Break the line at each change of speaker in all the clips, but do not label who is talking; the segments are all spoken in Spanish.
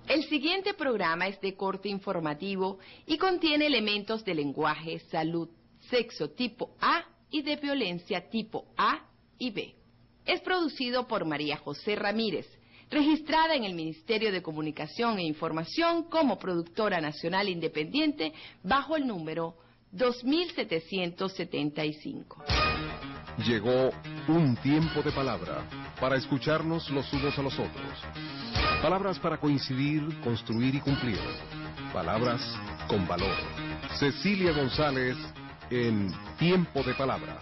El siguiente programa es de corte informativo y contiene elementos de lenguaje, salud, sexo tipo A y de violencia tipo A y B. Es producido por María José Ramírez, registrada en el Ministerio de Comunicación e Información como productora nacional independiente bajo el número 2775.
Llegó un tiempo de palabra para escucharnos los unos a los otros. Palabras para coincidir, construir y cumplir. Palabras con valor. Cecilia González en Tiempo de Palabra.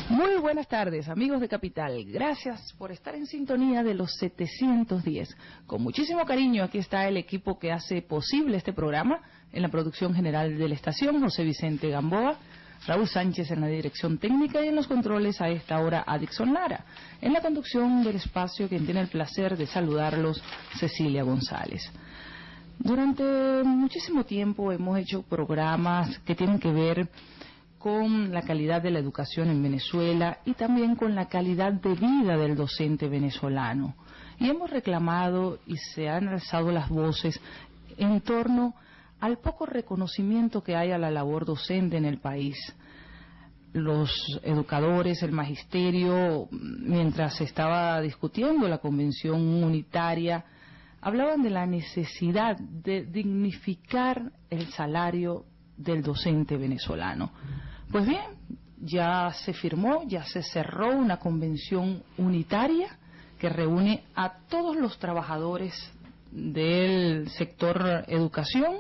Muy buenas tardes, amigos de Capital. Gracias por estar en sintonía de los 710. Con muchísimo cariño, aquí está el equipo que hace posible este programa. En la producción general de la estación, José Vicente Gamboa, Raúl Sánchez en la dirección técnica y en los controles a esta hora Adixon Lara. En la conducción del espacio, quien tiene el placer de saludarlos, Cecilia González. Durante muchísimo tiempo hemos hecho programas que tienen que ver con la calidad de la educación en Venezuela y también con la calidad de vida del docente venezolano. Y hemos reclamado y se han alzado las voces en torno al poco reconocimiento que hay a la labor docente en el país. Los educadores, el magisterio, mientras se estaba discutiendo la convención unitaria, hablaban de la necesidad de dignificar el salario del docente venezolano. Pues bien, ya se firmó, ya se cerró una convención unitaria que reúne a todos los trabajadores del sector educación.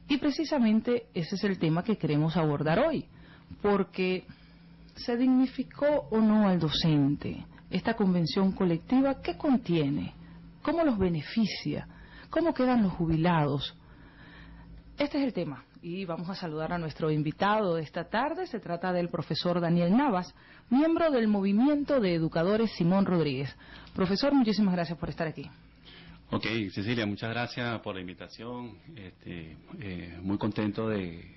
Y precisamente ese es el tema que queremos abordar hoy, porque ¿se dignificó o no al docente? Esta convención colectiva, ¿qué contiene? ¿Cómo los beneficia? ¿Cómo quedan los jubilados? Este es el tema y vamos a saludar a nuestro invitado de esta tarde. Se trata del profesor Daniel Navas, miembro del Movimiento de Educadores Simón Rodríguez. Profesor, muchísimas gracias por estar aquí.
Ok, Cecilia, muchas gracias por la invitación. Muy contento de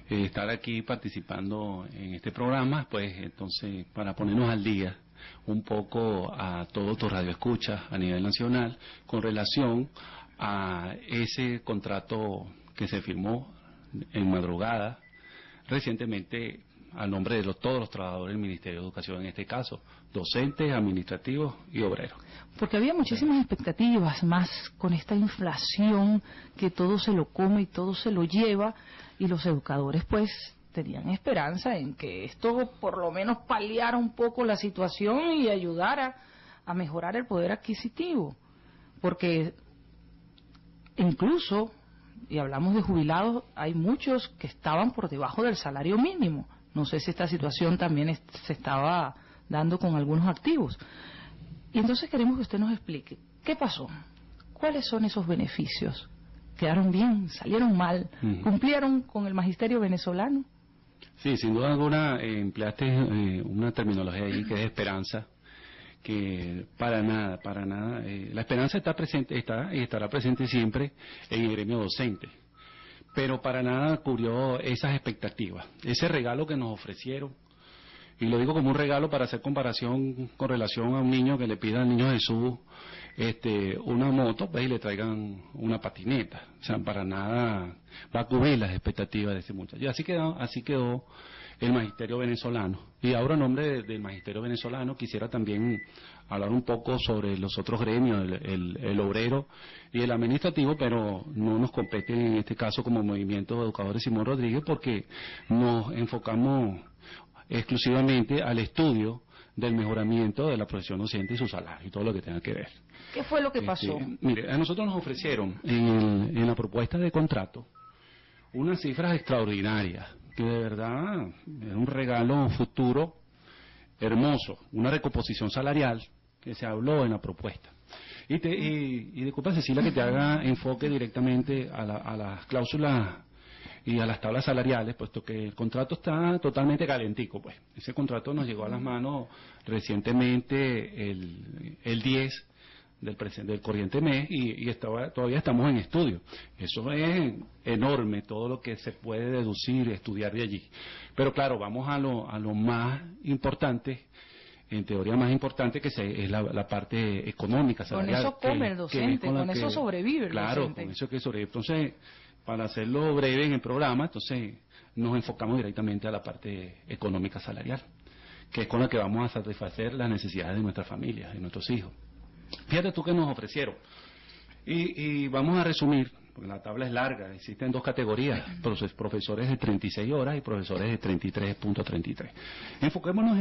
estar aquí participando en este programa, pues entonces para ponernos al día un poco a todos tus radioescuchas a nivel nacional con relación a ese contrato que se firmó en madrugada recientemente a nombre de todos los trabajadores del Ministerio de Educación, en este caso, docentes, administrativos y obreros.
Porque había muchísimas expectativas, más con esta inflación que todo se lo come y todo se lo lleva, y los educadores pues tenían esperanza en que esto por lo menos paliara un poco la situación y ayudara a mejorar el poder adquisitivo. Porque incluso, y hablamos de jubilados, hay muchos que estaban por debajo del salario mínimo. No sé si esta situación también se estaba dando con algunos activos. Y entonces queremos que usted nos explique, ¿qué pasó? ¿Cuáles son esos beneficios? ¿Quedaron bien? ¿Salieron mal? ¿Cumplieron con el magisterio venezolano?
Sí, sin duda alguna empleaste una terminología ahí que es esperanza, que para nada, la esperanza está presente, está y estará presente siempre en el gremio docente. Pero para nada cubrió esas expectativas, ese regalo que nos ofrecieron, y lo digo como un regalo para hacer comparación con relación a un niño que le pida al niño Jesús una moto, pues, y le traigan una patineta. O sea, para nada va a cubrir las expectativas de ese muchacho. Y así quedó el magisterio venezolano. Y ahora, en nombre del magisterio venezolano, quisiera también hablar un poco sobre los otros gremios, el obrero y el administrativo, pero no nos compete en este caso como Movimiento de Educadores Simón Rodríguez, porque nos enfocamos exclusivamente al estudio del mejoramiento de la profesión docente y su salario y todo lo que tenga que ver.
¿Qué fue lo que pasó?
Mire, a nosotros nos ofrecieron en la propuesta de contrato unas cifras extraordinarias, que de verdad es un regalo futuro hermoso, una recomposición salarial que se habló en la propuesta. Y disculpa, Cecilia, que te haga enfoque directamente a las cláusulas y a las tablas salariales, puesto que el contrato está totalmente calentico, pues. Ese contrato nos llegó a las manos recientemente el 10 del corriente mes y todavía estamos en estudio. Eso es enorme, todo lo que se puede deducir y estudiar de allí. Pero claro, vamos a lo más importante en teoría más importante, que es la parte económica, salarial.
Con eso come el docente, con eso sobrevive el docente.
Claro, con eso que sobrevive. Entonces, para hacerlo breve en el programa, entonces nos enfocamos directamente a la parte económica salarial, que es con la que vamos a satisfacer las necesidades de nuestras familias, de nuestros hijos. Fíjate tú que nos ofrecieron. Y vamos a resumir, porque la tabla es larga, existen dos categorías, profesores de 36 horas y profesores de 33.33. Enfoquémonos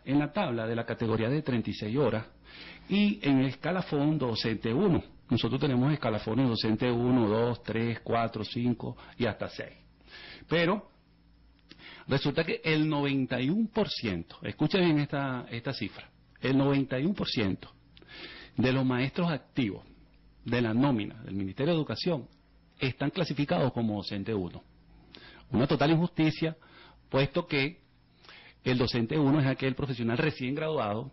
en la tabla de la categoría de 36 horas y en el escalafón docente 1. Nosotros tenemos escalafones docente 1, 2, 3, 4, 5 y hasta 6. Pero resulta que el 91%, escuchen bien esta cifra, el 91% de los maestros activos de la nómina del Ministerio de Educación están clasificados como docente 1. Una total injusticia, puesto que el docente 1 es aquel profesional recién graduado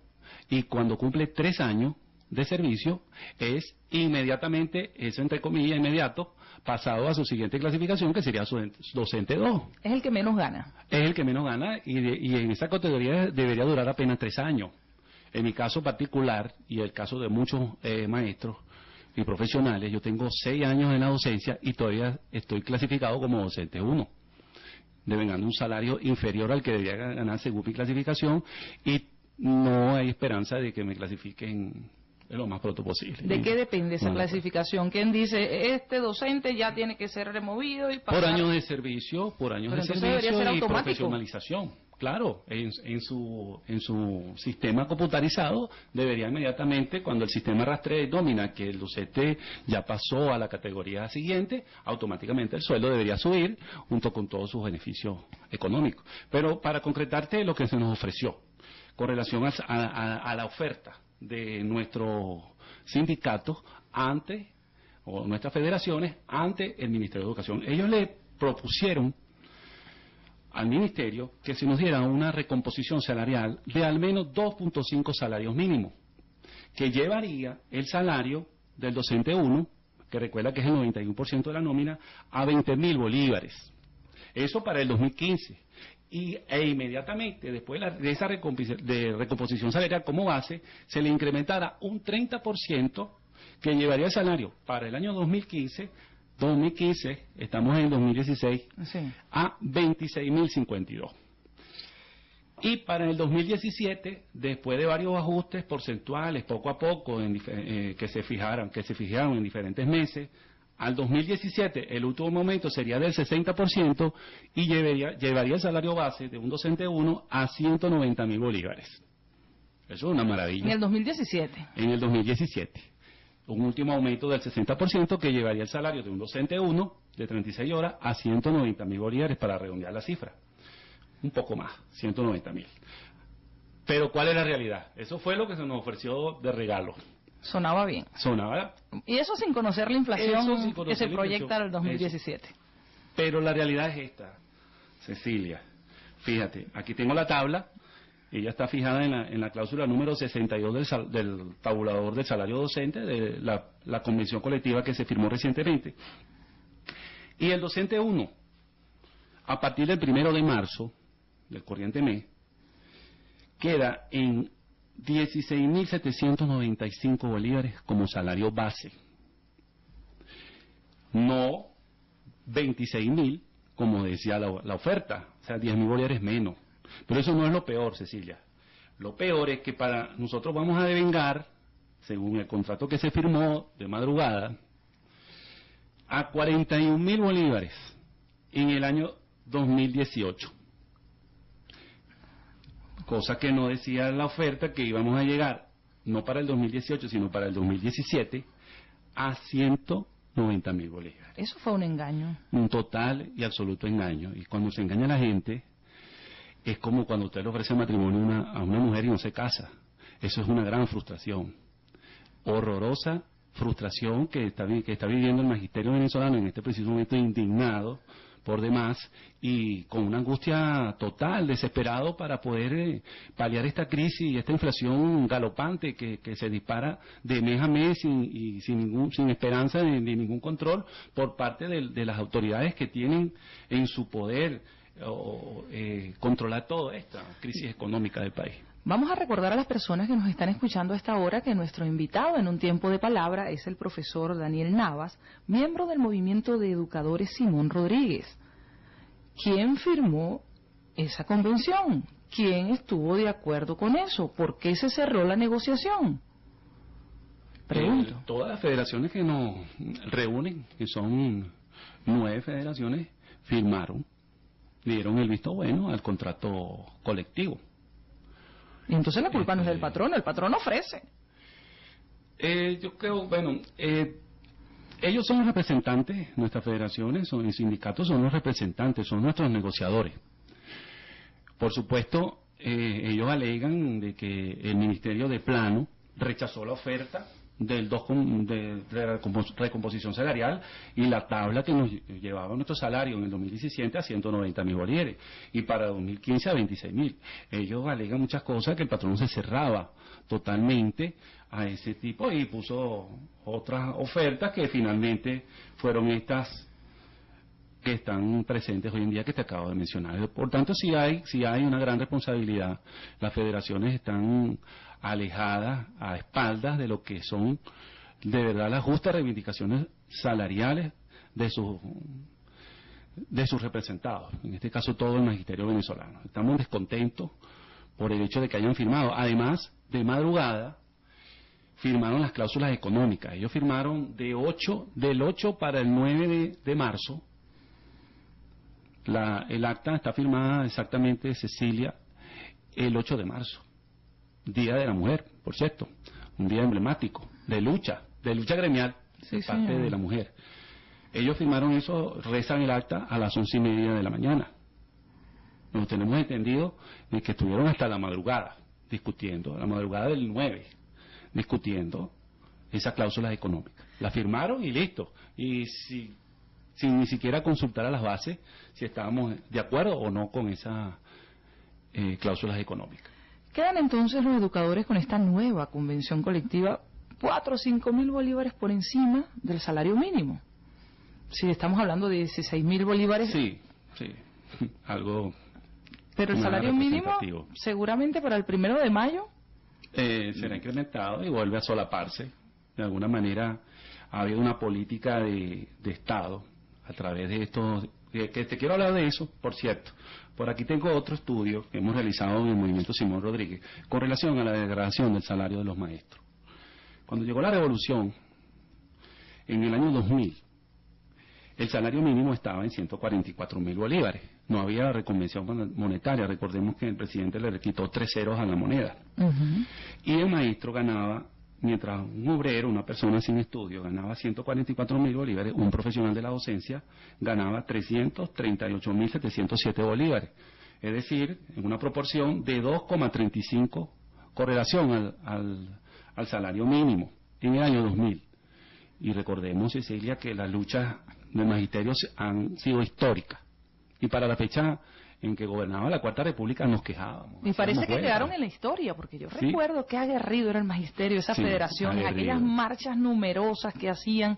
y cuando cumple 3 años de servicio es inmediatamente, eso entre comillas, inmediato, pasado a su siguiente clasificación, que sería su docente 2.
Es el que menos gana.
Es el que menos gana y en esa categoría debería durar apenas 3 años. En mi caso particular y el caso de muchos maestros y profesionales, yo tengo 6 años en la docencia y todavía estoy clasificado como docente 1. Deben ganar un salario inferior al que debería ganar según mi clasificación y no hay esperanza de que me clasifiquen lo más pronto posible.
¿De qué depende esa clasificación? ¿Quién dice, este docente ya tiene que ser removido y pasar?
Por años de servicio, y profesionalización. Claro, en su sistema computarizado debería inmediatamente, cuando el sistema rastrea y domina que el docente ya pasó a la categoría siguiente, automáticamente el sueldo debería subir junto con todos sus beneficios económicos. Pero para concretarte lo que se nos ofreció con relación a la oferta de nuestros sindicatos o nuestras federaciones ante el Ministerio de Educación, ellos le propusieron al Ministerio que se nos diera una recomposición salarial de al menos 2.5 salarios mínimos, que llevaría el salario del docente 1, que recuerda que es el 91% de la nómina, a 20.000 bolívares. Eso para el 2015. E inmediatamente, después de esa recomposición salarial como base, se le incrementara un 30% que llevaría el salario para el año 2015, estamos en el 2016, sí, a 26.052. Y para el 2017, después de varios ajustes porcentuales, poco a poco, que se fijaron en diferentes meses, al 2017, el último momento sería del 60% y llevaría el salario base de un docente 1 a 190.000 bolívares. Eso es una maravilla.
En el 2017.
En el 2017. Un último aumento del 60% que llevaría el salario de un docente 1 de 36 horas a 190.000 bolívares para redondear la cifra. Un poco más, 190.000. Pero ¿cuál es la realidad? Eso fue lo que se nos ofreció de regalo.
Sonaba bien.
Sonaba.
Y eso sin conocer la inflación que se proyecta al 2017.
Eso. Pero la realidad es esta, Cecilia. Fíjate, aquí tengo la tabla. Ella está fijada en la cláusula número 62 del tabulador del salario docente, de la convención colectiva que se firmó recientemente. Y el docente 1, a partir del 1 de marzo, del corriente mes, queda en 16.795 bolívares como salario base. No 26.000, como decía la oferta, o sea, 10.000 bolívares menos. Pero eso no es lo peor, Cecilia. Lo peor es que para nosotros vamos a devengar, según el contrato que se firmó de madrugada, a 41.000 bolívares en el año 2018. Cosa que no decía la oferta, que íbamos a llegar, no para el 2018, sino para el 2017, a 190.000 bolívares.
Eso fue un engaño.
Un total y absoluto engaño. Y cuando se engaña a la gente, es como cuando usted le ofrece matrimonio a una mujer y no se casa. Eso es una gran frustración. Horrorosa frustración que está viviendo el magisterio venezolano en este preciso momento, indignado por demás y con una angustia total, desesperado para poder paliar esta crisis y esta inflación galopante que se dispara de mes a mes y sin esperanza de ningún control por parte de las autoridades que tienen en su poder controlar toda esta crisis económica del país.
Vamos a recordar a las personas que nos están escuchando a esta hora que nuestro invitado en un tiempo de palabra es el profesor Daniel Navas, miembro del movimiento de educadores Simón Rodríguez. ¿Quién firmó esa convención? ¿Quién estuvo de acuerdo con eso? ¿Por qué se cerró la negociación? Pregunto.
Todas las federaciones que nos reúnen, que son 9 federaciones, firmaron, dieron el visto bueno al contrato colectivo.
Y entonces la culpa no es del patrono, el patrono ofrece.
Yo creo, bueno, ellos son los representantes, nuestras federaciones, son los sindicatos, son los representantes, son nuestros negociadores. Por supuesto, ellos alegan de que el Ministerio de Plano rechazó la oferta de la recomposición salarial y la tabla que nos llevaba nuestro salario en el 2017 a 190.000 bolívares y para 2015 a 26.000. Ellos alegan muchas cosas, que el patrón se cerraba totalmente a ese tipo y puso otras ofertas que finalmente fueron estas que están presentes hoy en día que te acabo de mencionar. Por tanto, sí hay una gran responsabilidad. Las federaciones están alejadas a espaldas de lo que son de verdad las justas reivindicaciones salariales de sus representados, en este caso todo el magisterio venezolano. Estamos descontentos por el hecho de que hayan firmado. Además, de madrugada firmaron las cláusulas económicas. Ellos firmaron del 8 para el 9 de marzo. El acta está firmada exactamente, Cecilia, el 8 de marzo, Día de la Mujer, por cierto, un día emblemático, de lucha gremial,
sí,
de parte de la mujer. Ellos firmaron eso, rezan el acta a las 11:30 de la mañana. Nos tenemos entendido de que estuvieron hasta la madrugada discutiendo, la madrugada del 9, discutiendo esas cláusulas económicas. La firmaron y listo. Y sin ni siquiera consultar a las bases si estábamos de acuerdo o no con esas cláusulas económicas.
¿Quedan entonces los educadores con esta nueva convención colectiva 4 o 5 mil bolívares por encima del salario mínimo? Si estamos hablando de 16.000 bolívares.
Sí, algo.
Pero el salario mínimo, seguramente para el 1 de mayo.
Será incrementado y vuelve a solaparse. De alguna manera ha habido una política de Estado a través de estos, que te quiero hablar de eso, por cierto. Por aquí tengo otro estudio que hemos realizado en el movimiento Simón Rodríguez con relación a la degradación del salario de los maestros. Cuando llegó la revolución, en el año 2000, el salario mínimo estaba en 144.000 bolívares. No había reconvención monetaria. Recordemos que el presidente le quitó 3 ceros a la moneda. Y el maestro ganaba, mientras un obrero, una persona sin estudio, ganaba 144.000 bolívares, un profesional de la docencia ganaba 338.707 bolívares. Es decir, en una proporción de 2,35 correlación al salario mínimo en el año 2000. Y recordemos, Cecilia, que las luchas del magisterio han sido históricas. Y para la fecha en que gobernaba la Cuarta República nos quejábamos.
Me parece que quedaron en la historia, porque yo recuerdo qué aguerrido era el magisterio, esas federaciones, aquellas marchas numerosas que hacían.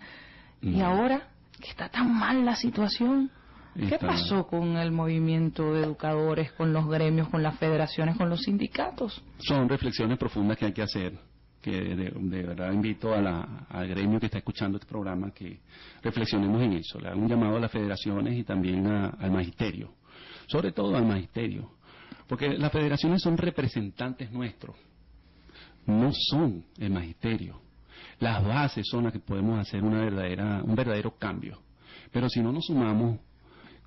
Y ahora, que está tan mal la situación, ¿qué pasó con el movimiento de educadores, con los gremios, con las federaciones, con los sindicatos?
Son reflexiones profundas que hay que hacer, que de verdad invito al gremio que está escuchando este programa que reflexionemos en eso. Le hago un llamado a las federaciones y también al magisterio, sobre todo al magisterio, porque las federaciones son representantes nuestros, no son el magisterio. Las bases son las que podemos hacer un verdadero cambio, pero si no nos sumamos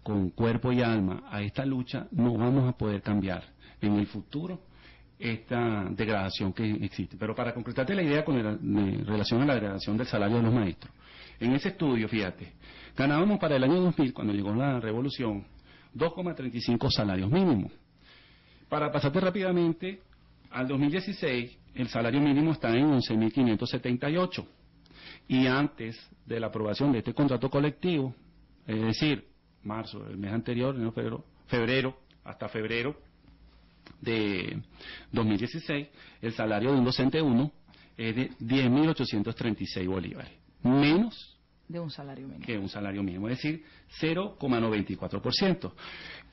con cuerpo y alma a esta lucha, no vamos a poder cambiar en el futuro esta degradación que existe. Pero para concretarte la idea en relación a la degradación del salario de los maestros, en ese estudio, fíjate, ganábamos para el año 2000, cuando llegó la revolución, 2,35 salarios mínimos. Para pasarte rápidamente, al 2016, el salario mínimo está en 11.578. Y antes de la aprobación de este contrato colectivo, es decir, marzo, el mes anterior, febrero, hasta febrero de 2016, el salario de un docente 1 es de 10.836 bolívares, menos
de un salario mínimo.
Que un salario mínimo, es decir, 0,94%.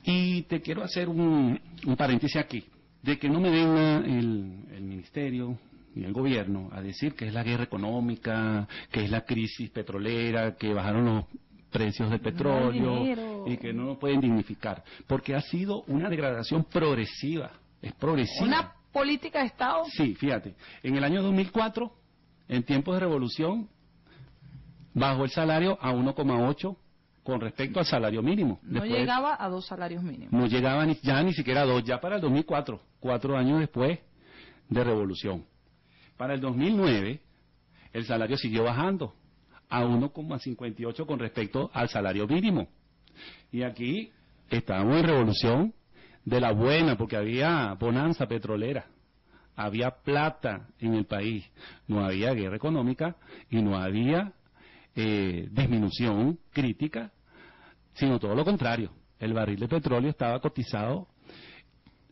Y te quiero hacer un paréntesis aquí, de que no me venga el ministerio ni el gobierno a decir que es la guerra económica, que es la crisis petrolera, que bajaron los precios del petróleo y que no nos pueden dignificar, porque ha sido una degradación progresiva, es progresiva.
¿Una política de Estado?
Sí, fíjate, en el año 2004, en tiempos de revolución, bajó el salario a 1,8 con respecto al salario mínimo.
No llegaba a 2 salarios mínimos.
No llegaba ni siquiera a 2, ya para el 2004, 4 años después de revolución. Para el 2009, el salario siguió bajando a 1,58 con respecto al salario mínimo. Y aquí estábamos en revolución de la buena, porque había bonanza petrolera, había plata en el país, no había guerra económica y no había disminución crítica, sino todo lo contrario. El barril de petróleo estaba cotizado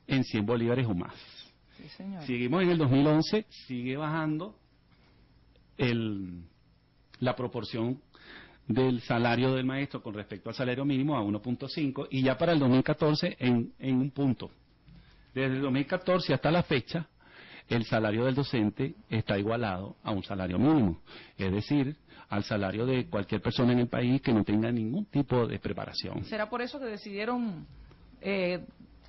en 100 bolívares o más.
Sí, señor.
Seguimos en el 2011, sigue bajando la proporción del salario del maestro con respecto al salario mínimo a 1.5 y ya para el 2014 en un punto. Desde el 2014 hasta la fecha, el salario del docente está igualado a un salario mínimo, es decir, al salario de cualquier persona en el país que no tenga ningún tipo de preparación.
¿Será por eso que decidieron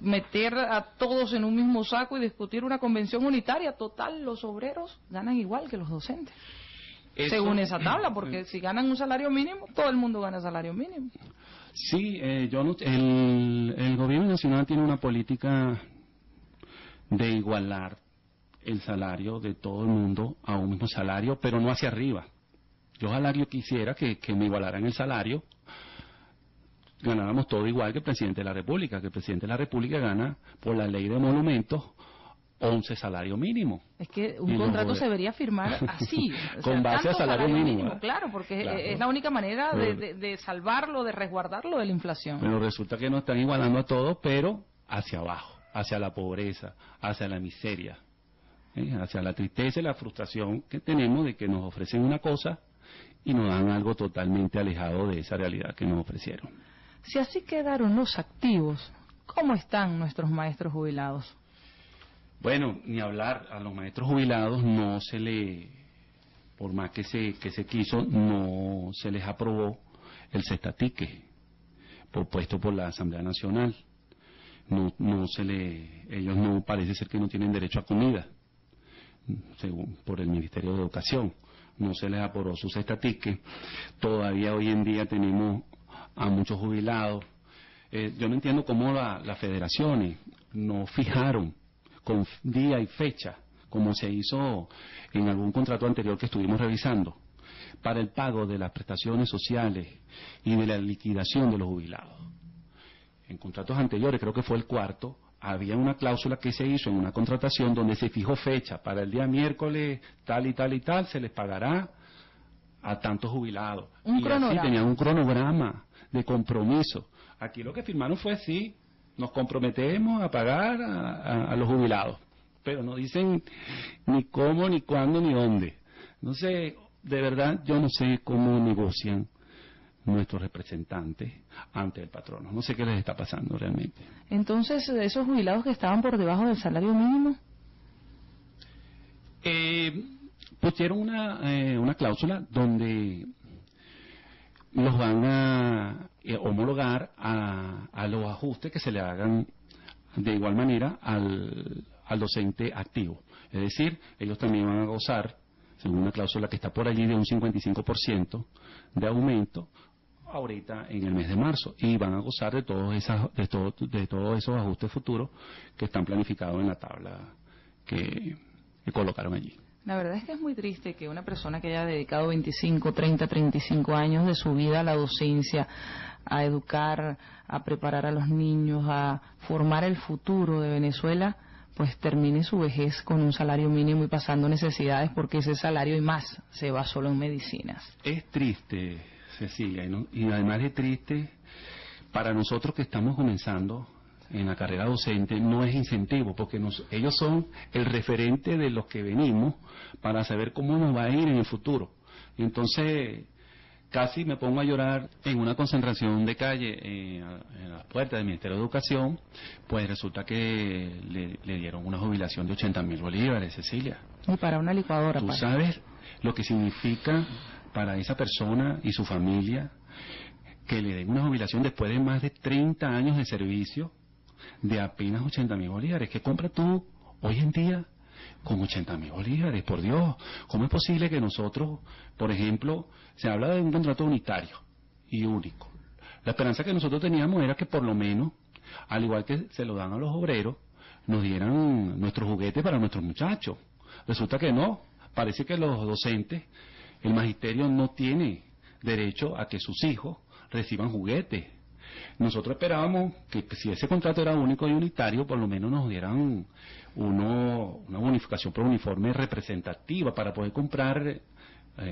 meter a todos en un mismo saco y discutir una convención unitaria? Total, los obreros ganan igual que los docentes. Según esa tabla, porque si ganan un salario mínimo, todo el mundo gana salario mínimo.
Sí, el gobierno nacional tiene una política de igualar el salario de todo el mundo a un mismo salario, pero no hacia arriba. Yo quisiera que me igualaran el salario, ganáramos todo igual que el presidente de la República, que el presidente de la República gana por la ley de monumentos 11 salario mínimo.
Es que un contrato se debería firmar así.
Con base a salario mínimo.
Claro, porque es la única manera de salvarlo, de resguardarlo de la inflación.
Pero resulta que nos están igualando a todos, pero hacia abajo, hacia la pobreza, hacia la miseria, hacia la tristeza y la frustración que tenemos de que nos ofrecen una cosa y nos dan algo totalmente alejado de esa realidad que nos ofrecieron.
Si así quedaron los activos, ¿cómo están nuestros maestros jubilados?
Bueno, ni hablar, a los maestros jubilados no se le, por más que se quiso, no se les aprobó el cestatique propuesto por la Asamblea Nacional. Ellos no, parece ser que no tienen derecho a comida, según por el Ministerio de Educación. No se les aprobó su cestatique. Todavía hoy en día tenemos a muchos jubilados. Yo no entiendo cómo las federaciones no fijaron con día y fecha, como se hizo en algún contrato anterior que estuvimos revisando, para el pago de las prestaciones sociales y de la liquidación de los jubilados. En contratos anteriores, creo que fue el cuarto, había una cláusula que se hizo en una contratación donde se fijó fecha, para el día miércoles tal y tal y tal, se les pagará a tantos jubilados.
Un cronograma.
Así tenían un cronograma de compromiso. Aquí lo que firmaron fue sí, nos comprometemos a pagar a los jubilados, pero no dicen ni cómo, ni cuándo, ni dónde. No sé, de verdad, yo no sé cómo negocian nuestros representantes ante el patrono. No sé qué les está pasando realmente.
Entonces, esos jubilados que estaban por debajo del salario mínimo,
pusieron una cláusula donde los van a homologar a los ajustes que se le hagan de igual manera al docente activo. Es decir, ellos también van a gozar, según una cláusula que está por allí, de un 55% de aumento ahorita en el mes de marzo, y van a gozar de todos esos ajustes futuros que están planificados en la tabla que colocaron allí.
La verdad es que es muy triste que una persona que haya dedicado 25, 30, 35 años de su vida a la docencia, a educar, a preparar a los niños, a formar el futuro de Venezuela, pues termine su vejez con un salario mínimo y pasando necesidades, porque ese salario y más se va solo en medicinas.
Es triste, Cecilia, y además de triste, para nosotros que estamos comenzando en la carrera docente, no es incentivo, porque ellos son el referente de los que venimos para saber cómo nos va a ir en el futuro. Y entonces, casi me pongo a llorar en una concentración de calle en las puertas del Ministerio de Educación, pues resulta que le dieron una jubilación de 80.000 bolívares, Cecilia.
Y para una licuadora.
¿Tú sabes lo que significa para esa persona y su familia que le den una jubilación después de más de 30 años de servicio de apenas 80.000 bolívares? ¿Qué compras tú hoy en día con 80.000 bolívares? Por Dios, ¿cómo es posible que nosotros, por ejemplo, se habla de un contrato unitario y único? La esperanza que nosotros teníamos era que por lo menos, al igual que se lo dan a los obreros, nos dieran nuestros juguetes para nuestros muchachos. Resulta que no, parece que los docentes, el magisterio no tiene derecho a que sus hijos reciban juguetes. Nosotros esperábamos que si ese contrato era único y unitario, por lo menos nos dieran una bonificación por uniforme representativa para poder comprar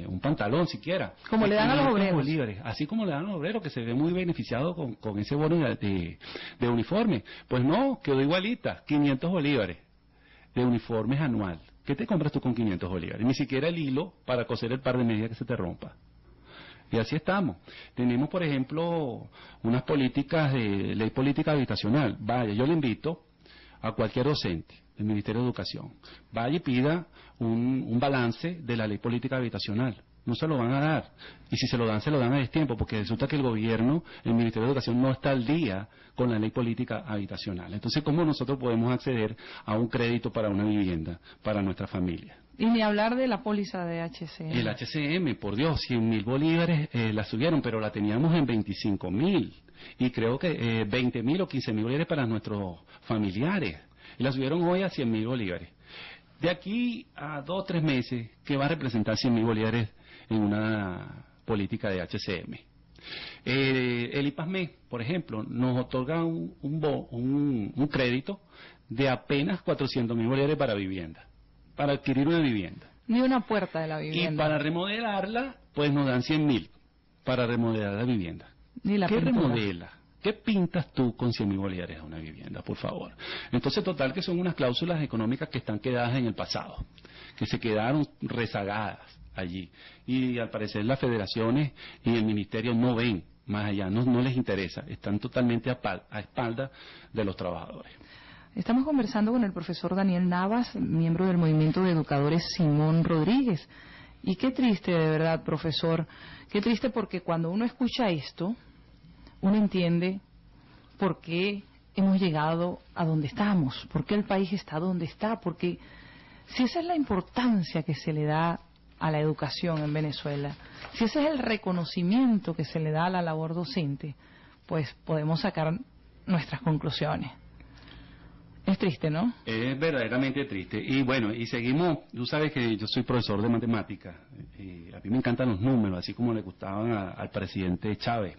un pantalón siquiera.
Como le dan a los obreros.
Bolívares, así como le dan a los obreros, que se ve muy beneficiado con ese bono de uniforme. Pues no, quedó igualita, 500 bolívares de uniformes anual. ¿Qué te compras tú con 500 bolívares? Ni siquiera el hilo para coser el par de medias que se te rompa. Y así estamos. Tenemos, por ejemplo, unas políticas de ley política habitacional. Vaya, yo le invito a cualquier docente del Ministerio de Educación, vaya y pida un balance de la ley política habitacional. No se lo van a dar. Y si se lo dan a destiempo, porque resulta que el gobierno, el Ministerio de Educación, no está al día con la ley política habitacional. Entonces, ¿cómo nosotros podemos acceder a un crédito para una vivienda, para nuestra familia?
Y ni hablar de la póliza de HCM.
El HCM, por Dios, 100.000 bolívares la subieron, pero la teníamos en 25.000. Y creo que 20.000 o 15.000 bolívares para nuestros familiares. Y la subieron hoy a 100.000 bolívares. De aquí a 2 o 3 meses, ¿qué va a representar 100.000 bolívares en una política de HCM? El IPASME, por ejemplo, nos otorga un crédito de apenas 400.000 bolívares para vivienda, para adquirir una vivienda.
Ni una puerta de la vivienda.
Y para remodelarla, pues nos dan 100.000 para remodelar la vivienda.
Ni la
¿Qué
pintura.
remodela? ¿Qué pintas tú con 100.000 bolívares a una vivienda, por favor? Entonces, total, que son unas cláusulas económicas que están quedadas en el pasado, que se quedaron rezagadas allí. Y al parecer las federaciones y el ministerio no ven más allá, no les interesa, están totalmente a espaldas de los trabajadores.
Estamos conversando con el profesor Daniel Navas, miembro del Movimiento de Educadores Simón Rodríguez. Y qué triste, de verdad, profesor, qué triste, porque cuando uno escucha esto, uno entiende por qué hemos llegado a donde estamos, por qué el país está donde está, porque si esa es la importancia que se le da a la educación en Venezuela, si ese es el reconocimiento que se le da a la labor docente, pues podemos sacar nuestras conclusiones. Es triste, ¿no?
Es verdaderamente triste. Y bueno, y seguimos, tú sabes que yo soy profesor de matemáticas, y a mí me encantan los números, así como le gustaban al presidente Chávez,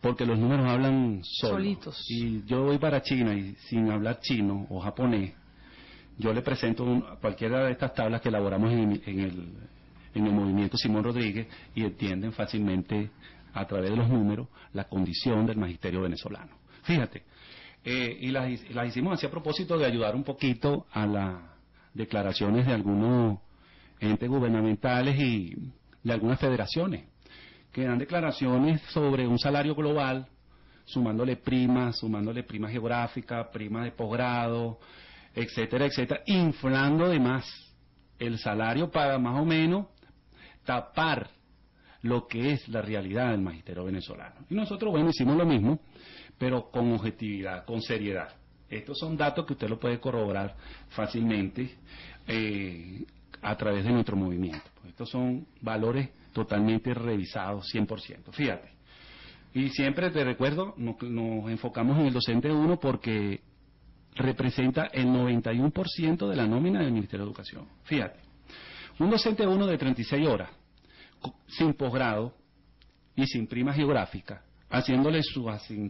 porque los números hablan
solitos.
Y yo voy para China y sin hablar chino o japonés, yo le presento cualquiera de estas tablas que elaboramos en el movimiento Simón Rodríguez y entienden fácilmente a través de los números la condición del magisterio venezolano. Fíjate, y las hicimos así a propósito de ayudar un poquito a las declaraciones de algunos entes gubernamentales y de algunas federaciones, que dan declaraciones sobre un salario global, sumándole prima geográfica, prima de posgrado, etcétera, etcétera, inflando además el salario para más o menos tapar lo que es la realidad del magisterio venezolano. Y nosotros, bueno, hicimos lo mismo, pero con objetividad, con seriedad. Estos son datos que usted lo puede corroborar fácilmente a través de nuestro movimiento. Estos son valores totalmente revisados, 100%. Fíjate. Y siempre te recuerdo, nos enfocamos en el docente 1 porque representa el 91% de la nómina del Ministerio de Educación. Fíjate. Un docente 1 de 36 horas, sin posgrado y sin prima geográfica, haciéndole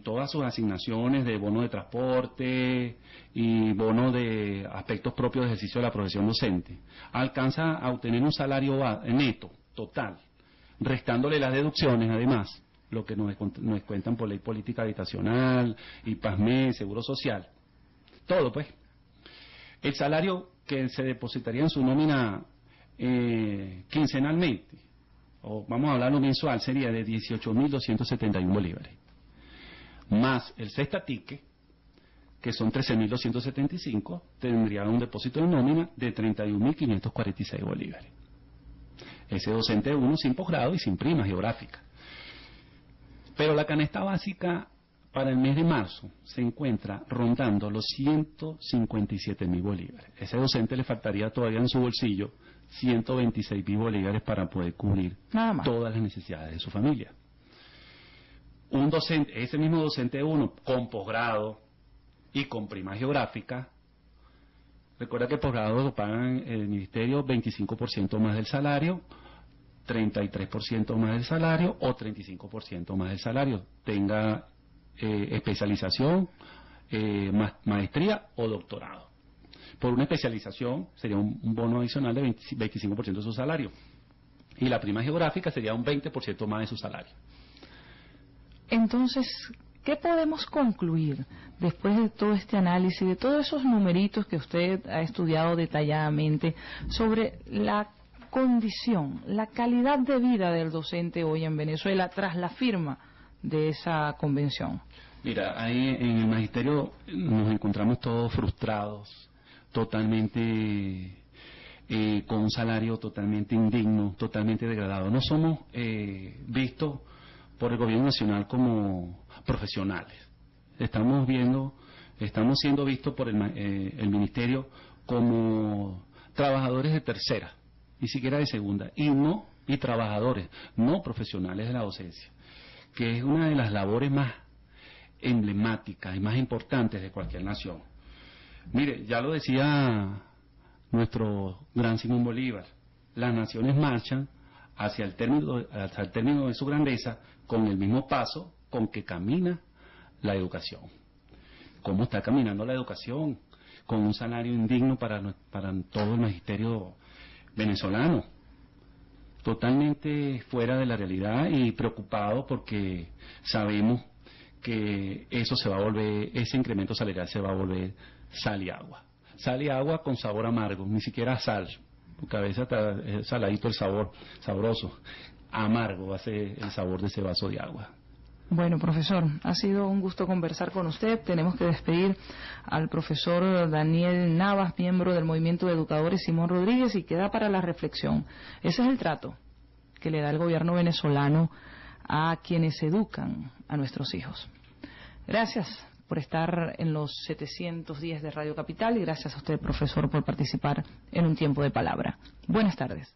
todas sus asignaciones de bono de transporte y bono de aspectos propios de ejercicio de la profesión docente, alcanza a obtener un salario neto, total, restándole las deducciones, además, lo que nos cuentan por ley política habitacional, IPASME, Seguro Social, todo pues. El salario que se depositaría en su nómina quincenalmente o vamos a hablarlo mensual, sería de 18.271 bolívares. Más el cestatique, que son 13.275, tendría un depósito de nómina de 31.546 bolívares. Ese docente 1 sin posgrado y sin prima geográfica. Pero la canasta básica para el mes de marzo se encuentra rondando los 157.000 bolívares. Ese docente le faltaría todavía en su bolsillo 126.000 bolívares para poder cubrir todas las necesidades de su familia. Un docente, ese mismo docente 1 con posgrado y con prima geográfica, recuerda que el posgrado lo pagan el ministerio 25% más del salario, 33% más del salario o 35% más del salario, tenga especialización, maestría o doctorado. Por una especialización sería un bono adicional de 25% de su salario y la prima geográfica sería un 20% más de su salario.
Entonces, ¿qué podemos concluir después de todo este análisis, de todos esos numeritos que usted ha estudiado detalladamente sobre la condición, la calidad de vida del docente hoy en Venezuela tras la firma de esa convención?
Mira, ahí en el magisterio nos encontramos todos frustrados, totalmente con un salario totalmente indigno, totalmente degradado. No somos vistos por el gobierno nacional como profesionales. Estamos siendo vistos por el ministerio como trabajadores de tercera, ni siquiera de segunda, y trabajadores, no profesionales de la docencia, que es una de las labores más emblemáticas y más importantes de cualquier nación. Mire, ya lo decía nuestro gran Simón Bolívar, las naciones marchan hacia el término de su grandeza con el mismo paso con que camina la educación. ¿Cómo está caminando la educación? Con un salario indigno para todo el magisterio venezolano, totalmente fuera de la realidad y preocupado porque sabemos que ese incremento salarial se va a volver sal y agua con sabor amargo, ni siquiera sal, porque a veces está saladito el sabor, sabroso, amargo va a ser el sabor de ese vaso de agua.
Bueno, profesor, ha sido un gusto conversar con usted. Tenemos que despedir al profesor Daniel Navas, miembro del Movimiento de Educadores Simón Rodríguez, y queda para la reflexión. Ese es el trato que le da el gobierno venezolano a quienes educan a nuestros hijos. Gracias por estar en los 710 de Radio Capital y gracias a usted, profesor, por participar en Un Tiempo de Palabra. Buenas tardes.